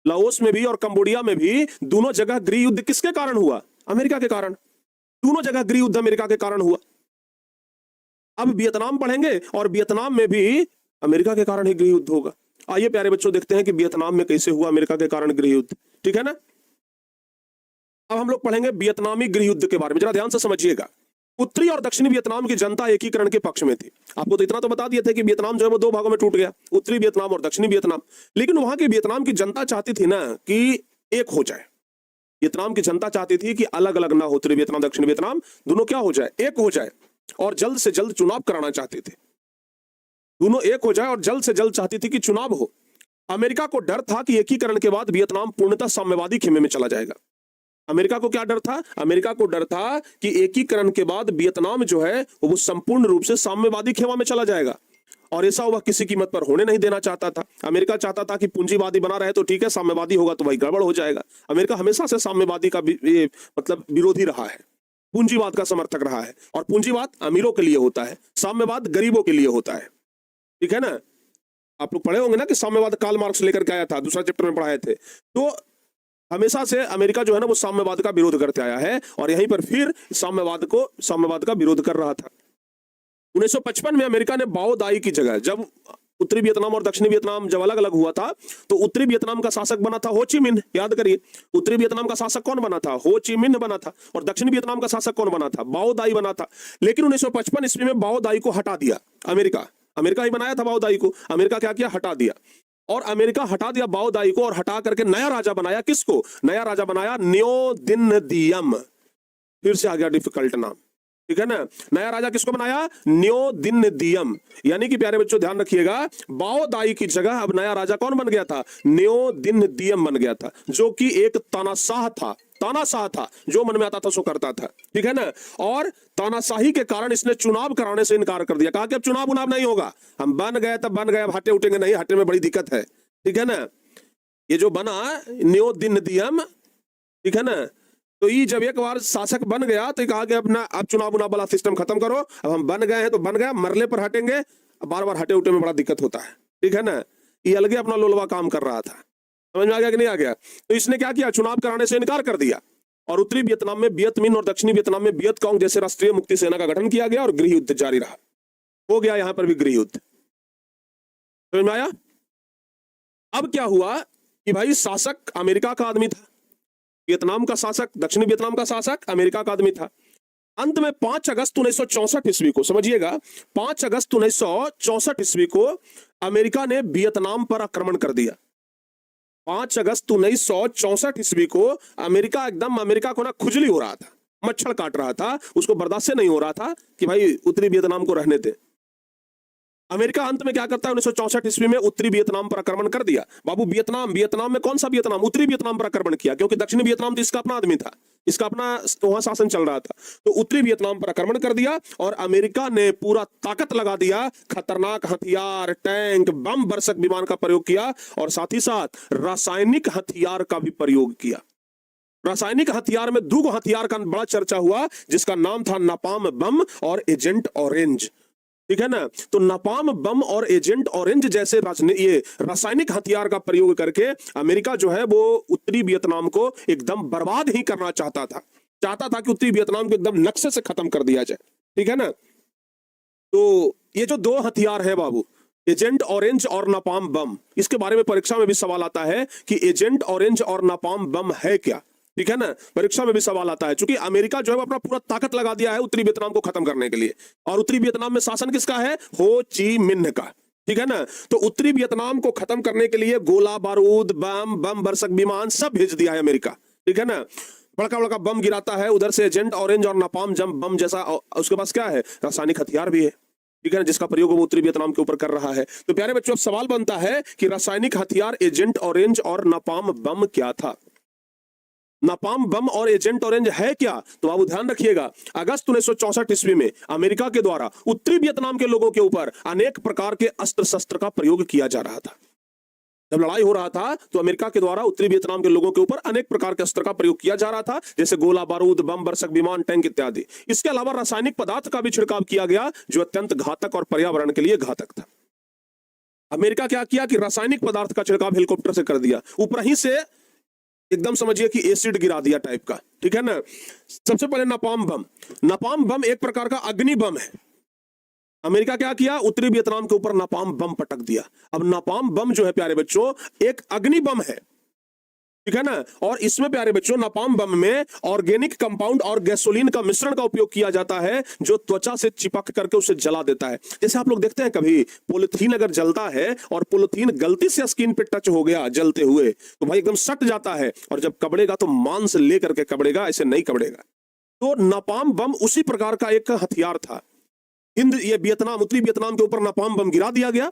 लाओस में भी और कंबोडिया में भी दोनों जगह गृह युद्ध किसके कारण हुआ? अमेरिका के कारण। दोनों जगह गृह युद्ध अमेरिका के कारण हुआ। अब वियतनाम पढ़ेंगे और वियतनाम में भी अमेरिका के कारण ही गृह युद्ध होगा। आइए प्यारे बच्चों देखते हैं कि वियतनाम में कैसे हुआ अमेरिका के कारण गृह युद्ध, ठीक है ना। अब हम लोग पढ़ेंगे वियतनामी गृह युद्ध के बारे में, जरा ध्यान से समझिएगा। उत्तरी और दक्षिणी वियतनाम की जनता एकीकरण के पक्ष में थी। आपको तो इतना तो बता दिए थे कि वियतनाम जो है वो 2 भागों में टूट गया, उत्तरी वियतनाम और दक्षिणी वियतनाम। लेकिन वहां की वियतनाम की जनता चाहती थी ना कि एक हो जाए। वियतनाम की जनता चाहती थी कि अलग अलग ना हो, उत्तरी वियतनाम दक्षिणी वियतनाम दोनों क्या हो जाए? एक हो जाए। और जल्द से जल्द चुनाव कराना चाहते थे, दोनों एक हो जाए और जल्द से जल्द चाहती थी कि चुनाव हो। अमेरिका को डर था कि एकीकरण के बाद वियतनाम पूर्णतः साम्यवादी खेमे में चला जाएगा। अमेरिका को क्या डर था? अमेरिका को डर था कि एकीकरण के बाद वियतनाम जो है वो संपूर्ण रूप से साम्यवादी खेमा में चला जाएगा, और ऐसा वह किसी कीमत पर होने नहीं देना चाहता था। अमेरिका चाहता था कि पूंजीवादी बना रहे तो ठीक है, साम्यवादी होगा तो वही गड़बड़ हो जाएगा। अमेरिका हमेशा से साम्यवादी का मतलब विरोधी रहा है, पूंजीवाद का समर्थक रहा है, और पूंजीवाद अमीरों के लिए होता है, साम्यवाद गरीबों के लिए होता है। ठीक है ना? आप लोग पढ़े होंगे ना कि साम्यवाद कार्ल मार्क्स लेकर के आया था, दूसरा चैप्टर में पढ़ाए थे। तो हमेशा से अमेरिका जो है ना वो साम्यवाद का विरोध करते आया है, और यहीं पर फिर साम्यवाद का विरोध कर रहा था। 1955 में अमेरिका ने बाओ दाई की जगह, जब उत्तरी वियतनाम और दक्षिणी वियतनाम जब अलग अलग हुआ था, तो उत्तरी वियतनाम का शासक बना था हो ची मिन्ह। याद करिए, उत्तरी वियतनाम का शासक कौन बना था? हो ची मिन्ह बना था। और दक्षिणी वियतनाम का शासक कौन बना था? बाओ दाई बना था। लेकिन 1955 ईस्वी में बाओ दाई को हटा दिया अमेरिका ही बनाया था बाओ दाई को। अमेरिका क्या किया? हटा दिया। और अमेरिका हटा दिया बाओ दाई को, और हटा करके नया राजा बनाया। किसको नया राजा बनाया? न्यो दिन दियम। फिर से आ गया डिफिकल्ट नाम। ठीक है ना? नया राजा किसको बनाया? न्यो दिन दियम। यानी कि प्यारे बच्चों ध्यान रखिएगा, बाओ दाई की जगह अब नया राजा कौन बन गया था? न्यो दिन दियम बन गया था, जो कि एक तानाशाह था, जो मन में आता था सो करता था। ठीक है ना? और तानाशाही के कारण इसने चुनाव कराने से इनकार कर दिया। कहा कि अब चुनाव नहीं होगा, हम बन गए तब बन गए, अब हटे उठेंगे नहीं, हटने में बड़ी दिक्कत है। ठीक है ना? ये जो बना न्यो दिन दियम, ठीक है ना, तो ये जब एक बार शासक बन गया तो कहा कि अब चुनाव वाला सिस्टम खत्म करो, अब हम बन गए हैं तो बन गया, मरले पर हटेंगे, बार बार हटे उठे में बड़ा दिक्कत होता है। ठीक है ना? ये अलग अपना लोलवा काम कर रहा था। समझ में आ गया कि नहीं आ गया? तो इसने क्या किया? चुनाव कराने से इनकार कर दिया, और उत्तरी वियतनाम में वियत मिन और दक्षिणी वियतनाम में वियत कांग जैसे राष्ट्रीय मुक्ति सेना का गठन किया गया, और गृह युद्ध जारी रहा। हो गया यहां पर भी गृह युद्ध। समझ में आया? अब क्या हुआ कि भाई शासक अमेरिका का आदमी था, वियतनाम का शासक, दक्षिणी वियतनाम का शासक अमेरिका का आदमी था। अंत में 5 अगस्त 1964 ईस्वी को, समझिएगा, 5 अगस्त 1964 ईस्वी को अमेरिका ने वियतनाम पर आक्रमण कर दिया। 5 अगस्त 1964 ईस्वी को अमेरिका को ना खुजली हो रहा था, मच्छर काट रहा था, उसको बर्दाश्त से नहीं हो रहा था कि भाई उत्तरी वियतनाम को रहने दे। अमेरिका अंत में क्या करता है? 1964 ईस्वी में उत्तरी वियतनाम पर आक्रमण कर दिया। बाबू वियतनाम में कौन सा वियतनाम? उत्तरी वियतनाम पर आक्रमण किया, क्योंकि दक्षिणी वियतनाम तो इसका अपना आदमी था, इसका अपना वहां शासन चल रहा था। तो उत्तरी वियतनाम पर आक्रमण कर दिया, और अमेरिका ने पूरा ताकत लगा दिया, खतरनाक हथियार, टैंक, बम बरसक विमान का प्रयोग किया, और साथ ही साथ रासायनिक हथियार का भी प्रयोग किया। रासायनिक हथियार में 2 हथियार का बड़ा चर्चा हुआ, जिसका नाम था नापाम बम और एजेंट ऑरेंज। ठीक है ना? तो नापाम बम और एजेंट ऑरेंज जैसे ये रासायनिक हथियार का प्रयोग करके अमेरिका जो है वो उत्तरी वियतनाम को एकदम बर्बाद ही करना चाहता था कि उत्तरी वियतनाम को एकदम नक्शे से खत्म कर दिया जाए। ठीक है ना? तो ये जो 2 हथियार है बाबू, एजेंट ऑरेंज और नापाम बम, इसके बारे में परीक्षा में भी सवाल आता है कि एजेंट ऑरेंज और नापाम बम है क्या। ठीक है ना? परीक्षा में भी सवाल आता है, क्योंकि अमेरिका जो है वो अपना पूरा ताकत लगा दिया है उत्तरी वियतनाम को खत्म करने के लिए, और उत्तरी वियतनाम में शासन किसका है? हो ची मिन्ह का। ठीक है ना? तो उत्तरी वियतनाम को खत्म करने के लिए गोला बारूद, बम बरसक विमान सब भेज दिया है अमेरिका। ठीक है ना? बड़का बड़का बम गिराता है, उधर से एजेंट ऑरेंज और नापाम बम जैसा, उसके पास क्या है? रासायनिक हथियार भी है। ठीक है ना? जिसका प्रयोग वो उत्तरी वियतनाम के ऊपर कर रहा है। तो प्यारे बच्चों, अब सवाल बनता है कि रासायनिक हथियार एजेंट ऑरेंज और नापाम बम क्या था? नापाम बम और एजेंट ऑरेंज है क्या? तो बाबू ध्यान रखिएगा, अगस्त 1964 ईस्वी में अमेरिका के द्वारा उत्तरी वियतनाम के लोगों के ऊपर अनेक प्रकार के अस्त्र शस्त्र का प्रयोग किया जा रहा था। जब लड़ाई हो रहा था तो अमेरिका के द्वारा उत्तरी वियतनाम के लोगों के ऊपर अनेक प्रकार के अस्त्र का प्रयोग किया जा रहा था, जैसे गोला बारूद, बम बरसक विमान, टैंक इत्यादि। इसके अलावा रासायनिक पदार्थ का भी छिड़काव किया गया, जो अत्यंत घातक और पर्यावरण के लिए घातक था। अमेरिका क्या किया कि रासायनिक पदार्थ का छिड़काव हेलीकॉप्टर से कर दिया, ऊपर ही से एकदम समझिए कि एसिड गिरा दिया टाइप का। ठीक है ना? सबसे पहले नापाम बम एक प्रकार का अग्नि बम है। अमेरिका क्या किया? उत्तरी वियतनाम के ऊपर नापाम बम पटक दिया। अब नापाम बम जो है प्यारे बच्चों एक अग्नि बम है। ठीक है ना? और इसमें प्यारे बच्चों नापाम बम में ऑर्गेनिक कंपाउंड और गैसोलीन का मिश्रण का उपयोग किया जाता है, जो त्वचा से चिपक करके उसे जला देता है। जैसे आप लोग देखते हैं कभी पॉलिथीन अगर जलता है और पॉलिथीन गलती से स्किन पे टच हो गया जलते हुए, तो भाई एकदम सट जाता है, और जब कबड़ेगा तो मांस लेकर के कबड़ेगा, ऐसे नहीं कबड़ेगा। तो नापाम बम उसी प्रकार का एक हथियार था। उत्तरी वियतनाम के ऊपर नापाम बम गिरा दिया गया,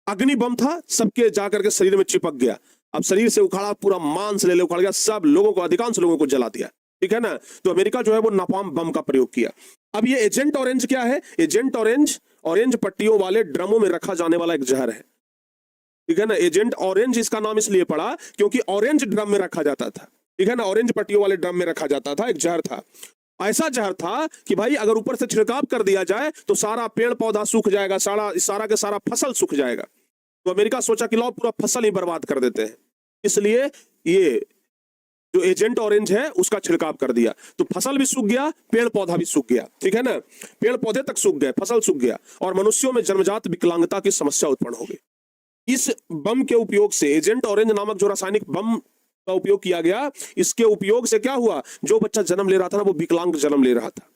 अग्नि बम था, सबके जाकर के शरीर में चिपक गया। अब शरीर से उखाड़ा, पूरा मांस ले उखाड़ गया, सब लोगों को, अधिकांश लोगों को जला दिया। ठीक है ना। तो अमेरिका जो है वो नापाम बम का प्रयोग किया। अब ये एजेंट ऑरेंज क्या है? एजेंट ऑरेंज, ऑरेंज पट्टियों वाले ड्रमों में रखा जाने वाला एक जहर है। ठीक है ना। एजेंट ऑरेंज इसका नाम इसलिए पड़ा क्योंकि ऑरेंज ड्रम में रखा जाता था। ठीक है ना। ऑरेंज पट्टियों वाले ड्रम में रखा जाता था, एक जहर था। ऐसा जहर था कि भाई अगर ऊपर से छिड़काव कर दिया जाए तो सारा पेड़ पौधा सूख जाएगा, सारा के सारा फसल सूख जाएगा। तो अमेरिका सोचा कि लो पूरा फसल ही बर्बाद कर देते हैं, इसलिए ये जो एजेंट ऑरेंज है उसका छिड़काव कर दिया। तो फसल भी सूख गया, पेड़ पौधा भी सूख गया। ठीक है ना। पेड़ पौधे तक सूख गए, फसल सूख गया, और मनुष्यों में जन्मजात विकलांगता की समस्या उत्पन्न हो गई। इस बम के उपयोग से, एजेंट ऑरेंज नामक जो रासायनिक बम का उपयोग किया गया, इसके उपयोग से क्या हुआ? जो बच्चा जन्म ले रहा था ना, वो विकलांग जन्म ले रहा था।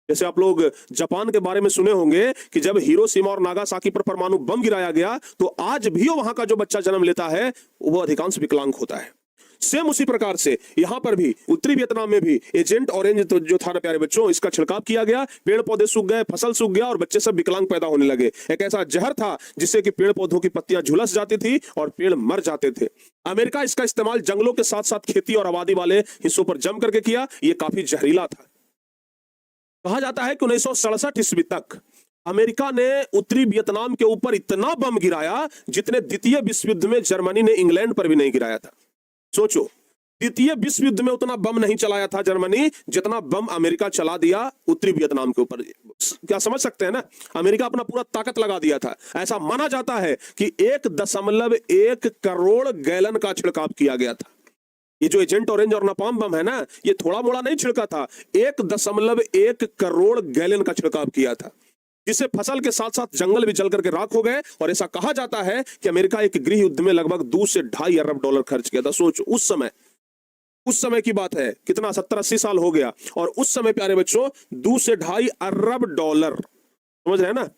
जैसे आप लोग जापान के बारे में सुने होंगे कि जब हिरोशिमा और नागासाकी पर परमाणु बम गिराया गया तो आज भी वहां का जो बच्चा जन्म लेता है वो अधिकांश विकलांग होता है। सेम उसी प्रकार से यहां पर भी, उत्तरी वियतनाम में भी एजेंट ऑरेंज तो जो था ना प्यारे बच्चों, इसका छिड़काव किया गया, पेड़ पौधे सूख गए, फसल सूख गया, और बच्चे सब विकलांग पैदा होने लगे। एक ऐसा जहर था जिससे कि पेड़ पौधों की पत्तियां झुलस जाती थी और पेड़ मर जाते थे। अमेरिका इसका इस्तेमाल जंगलों के साथ साथ खेती और आबादी वाले हिस्सों पर जम करके किया। यह काफी जहरीला था। कहा जाता है कि 1967 ईस्वी तक अमेरिका ने उत्तरी वियतनाम के ऊपर इतना बम गिराया जितने द्वितीय विश्व युद्ध में जर्मनी ने इंग्लैंड पर भी नहीं गिराया था। सोचो, द्वितीय विश्व युद्ध में उतना बम नहीं चलाया था जर्मनी जितना बम अमेरिका चला दिया उत्तरी वियतनाम के ऊपर। क्या समझ सकते हैं ना? अमेरिका अपना पूरा ताकत लगा दिया था। ऐसा माना जाता है कि 1.1 करोड़ गैलन का छिड़काव किया गया था। ये जो एजेंट ऑरेंज और नापाम बम है ना, ये थोड़ा मोड़ा नहीं छिड़का था, 1.1 करोड़ गैलन का छिड़काव किया था, जिससे फसल के साथ साथ जंगल भी जल करके राख हो गए। और ऐसा कहा जाता है कि अमेरिका एक गृह युद्ध में लगभग 2 से 2.5 अरब डॉलर खर्च किया था। सोच, उस समय की बात है, कितना 70-80 साल हो गया, और उस समय प्यारे बच्चों 2 से 2.5 अरब डॉलर, समझ रहे हैं ना,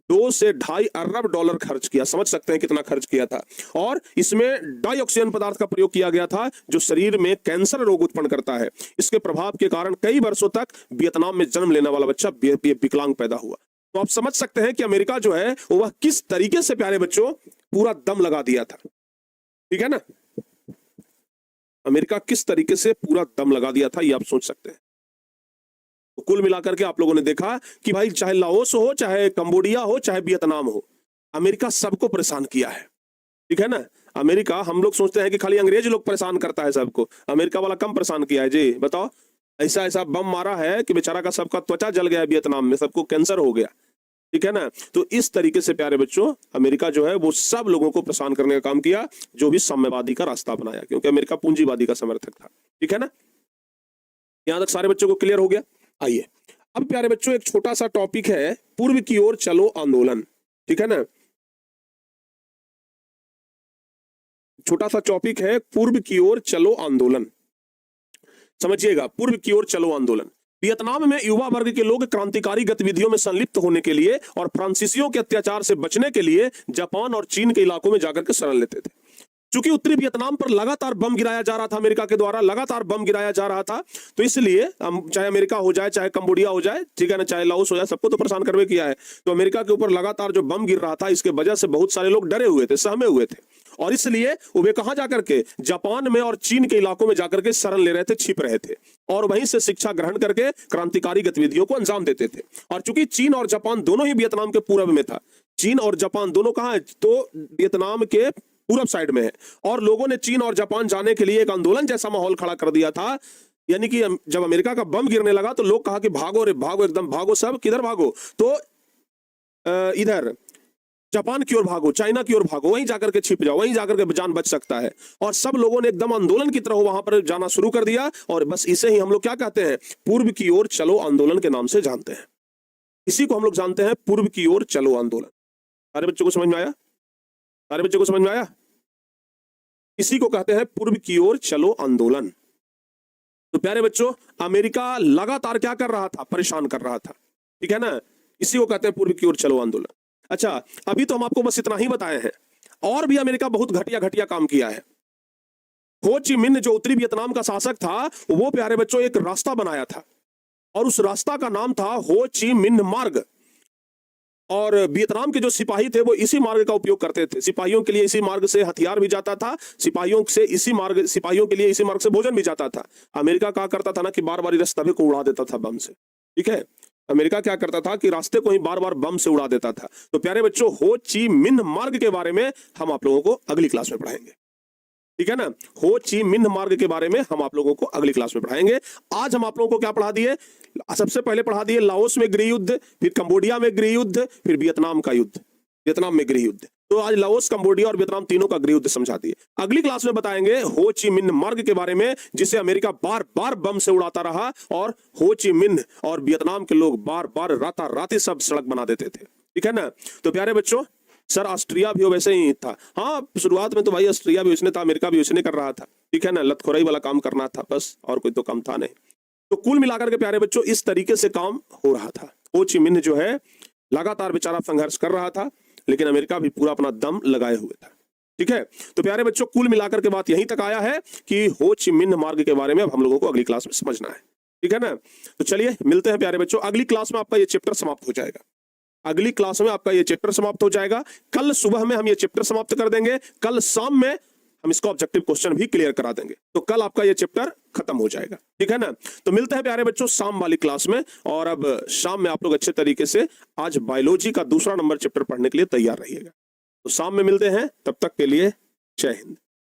2 से 2.5 अरब डॉलर खर्च किया। समझ सकते हैं कितना खर्च किया था। और इसमें डाइऑक्सीजन पदार्थ का प्रयोग किया गया था जो शरीर में कैंसर रोग उत्पन्न करता है। इसके प्रभाव के कारण कई वर्षों तक वियतनाम में जन्म लेने वाला बच्चा विकलांग पैदा हुआ। तो आप समझ सकते हैं कि अमेरिका जो है वह किस तरीके से प्यारे बच्चों पूरा दम लगा दिया था। ठीक है ना। अमेरिका किस तरीके से पूरा दम लगा दिया था, ये आप सोच सकते हैं। तो कुल मिलाकर के आप लोगों ने देखा कि भाई चाहे लाओस हो, चाहे कंबोडिया हो, चाहे वियतनाम हो, अमेरिका सबको परेशान किया है। ठीक है ना। अमेरिका, हम लोग सोचते हैं कि खाली अंग्रेज लोग परेशान करता है सबको, अमेरिका वाला कम परेशान किया है जी। बताओ, ऐसा ऐसा बम मारा है कि बेचारा का सबका त्वचा जल गया वियतनाम में, सबको कैंसर हो गया। ठीक है ना। तो इस तरीके से प्यारे बच्चों अमेरिका जो है वो सब लोगों को परेशान करने का काम किया, जो भी साम्यवादी का रास्ता अपनाया, क्योंकि अमेरिका पूंजीवादी का समर्थक था। ठीक है ना। यहां तक सारे बच्चों को क्लियर हो गया। आइए अब प्यारे बच्चों एक छोटा सा टॉपिक है, पूर्व की ओर चलो आंदोलन। ठीक है ना। छोटा सा टॉपिक है, पूर्व की ओर चलो आंदोलन। समझिएगा, पूर्व की ओर चलो आंदोलन। वियतनाम में युवा वर्ग के लोग क्रांतिकारी गतिविधियों में संलिप्त होने के लिए और फ्रांसीसियों के अत्याचार से बचने के लिए जापान और चीन के इलाकों में जाकर के शरण लेते थे। चूंकि उत्तरी वियतनाम पर लगातार बम गिराया जा रहा था, अमेरिका के द्वारा लगातार बम गिराया जा रहा था, तो इसलिए चाहे अमेरिका हो जाए, चाहे कंबोडिया हो जाए, ठीक है ना, चाहे लाओस हो जाए, सबको तो परेशान करवे किया है। तो अमेरिका के ऊपर लगातार जो बम गिर रहा था, इसके वजह से बहुत सारे लोग डरे हुए थे, सहमे हुए थे, और इसलिए वे कहां जाकर के, जापान में और चीन के इलाकों में जाकर के शरण ले रहे थे, छिप रहे थे, और वहीं से शिक्षा ग्रहण करके क्रांतिकारी गतिविधियों को अंजाम देते थे। और चूंकि चीन और जापान दोनों ही वियतनाम के पूर्व में था, चीन और जापान दोनों कहां है, तो वियतनाम के पूरब साइड में है, और लोगों ने चीन और जापान जाने के लिए एक आंदोलन जैसा माहौल खड़ा कर दिया था। यानी कि जब अमेरिका का बम गिरने लगा तो लोग कहा कि भागो रे भागो, एकदम भागो, सब किधर भागो, तो इधर जापान की ओर भागो, चाइना की ओर भागो, वहीं जाकर के छिप जाओ, वहीं जाकर के जान बच सकता है। और सब लोगों ने एकदम आंदोलन की तरह वहां पर जाना शुरू कर दिया, और बस इसे ही हम लोग क्या कहते हैं, पूर्व की ओर चलो आंदोलन के नाम से जानते हैं। इसी को हम लोग जानते हैं पूर्व की ओर चलो आंदोलन। सारे बच्चों को समझ में आया? सारे बच्चों को समझ में आया? इसी को कहते हैं पूर्व की ओर चलो आंदोलन। तो प्यारे बच्चों अमेरिका लगातार क्या कर रहा था, परेशान कर रहा था। ठीक है ना। इसी को कहते हैं पूर्व की ओर चलो आंदोलन। अच्छा, अभी तो हम आपको बस इतना ही बताए हैं, और भी अमेरिका बहुत घटिया घटिया काम किया है। हो ची मिन्ह जो उत्तरी वियतनाम का शासक था, वो प्यारे बच्चों एक रास्ता बनाया था, और उस रास्ता का नाम था हो ची मिन्ह मार्ग। और वियतनाम के जो सिपाही थे वो इसी मार्ग का उपयोग करते थे। सिपाहियों के लिए इसी मार्ग से हथियार भी जाता था, सिपाहियों के लिए इसी मार्ग से भोजन भी जाता था। अमेरिका क्या करता था ना कि बार बार रास्ते को उड़ा देता था बम से। ठीक है, अमेरिका क्या करता था कि रास्ते को ही बार बार बम से उड़ा देता था। तो प्यारे बच्चों, हो ची मिन्ह मार्ग के बारे में हम आप लोगों को अगली क्लास में पढ़ाएंगे। ठीक है ना, हो ची मिन्ह मार्ग के बारे में हम आप लोगों को अगली क्लास में पढ़ाएंगे। आज हम आप लोगों को क्या पढ़ा दिए? सबसे पहले पढ़ा दिए लाओस में गृह युद्ध, फिर कंबोडिया में गृह युद्ध, फिर वियतनाम का युद्ध, वियतनाम में गृह युद्ध। तो आज लाओस, कंबोडिया और वियतनाम तीनों का गृह युद्ध समझा दिए। अगली क्लास में बताएंगे हो ची मिन्ह मार्ग के बारे में, जिसे अमेरिका बार बार बम से उड़ाता रहा और हो ची मिन्ह और वियतनाम के लोग बार बार राताराती सब सड़क बना देते थे। ठीक है ना। तो प्यारे बच्चों, सर ऑस्ट्रिया भी वैसे ही था। हाँ, शुरुआत में तो भाई ऑस्ट्रिया भी उसने था, अमेरिका भी उसने कर रहा था। ठीक है ना, लतखोराई वाला काम करना था बस, और कोई तो काम था नहीं। तो कुल मिलाकर के प्यारे बच्चों इस तरीके से काम हो रहा था। हो ची मिन्ह जो है लगातार बेचारा संघर्ष कर रहा था, लेकिन अमेरिका भी पूरा अपना दम लगाए हुए था। ठीक है, तो प्यारे बच्चों कुल मिलाकर के बात यहीं तक आया है कि हो ची मिन्ह मार्ग के बारे में अब हम लोगों को अगली क्लास में समझना है। ठीक है ना। तो चलिए मिलते हैं प्यारे बच्चों, अगली क्लास में आपका ये चैप्टर समाप्त हो जाएगा। अगली क्लास में आपका ये चैप्टर समाप्त हो जाएगा। कल सुबह में हम ये चैप्टर समाप्त कर देंगे, कल शाम में हम इसको ऑब्जेक्टिव क्वेश्चन भी क्लियर करा देंगे। तो कल आपका ये चैप्टर खत्म हो जाएगा। ठीक है ना। तो मिलते हैं प्यारे बच्चों शाम वाली क्लास में। और अब शाम में आप लोग अच्छे तरीके से आज बायोलॉजी का दूसरा नंबर चैप्टर पढ़ने के लिए तैयार रहिएगा। तो शाम में मिलते हैं, तब तक के लिए जय हिंद।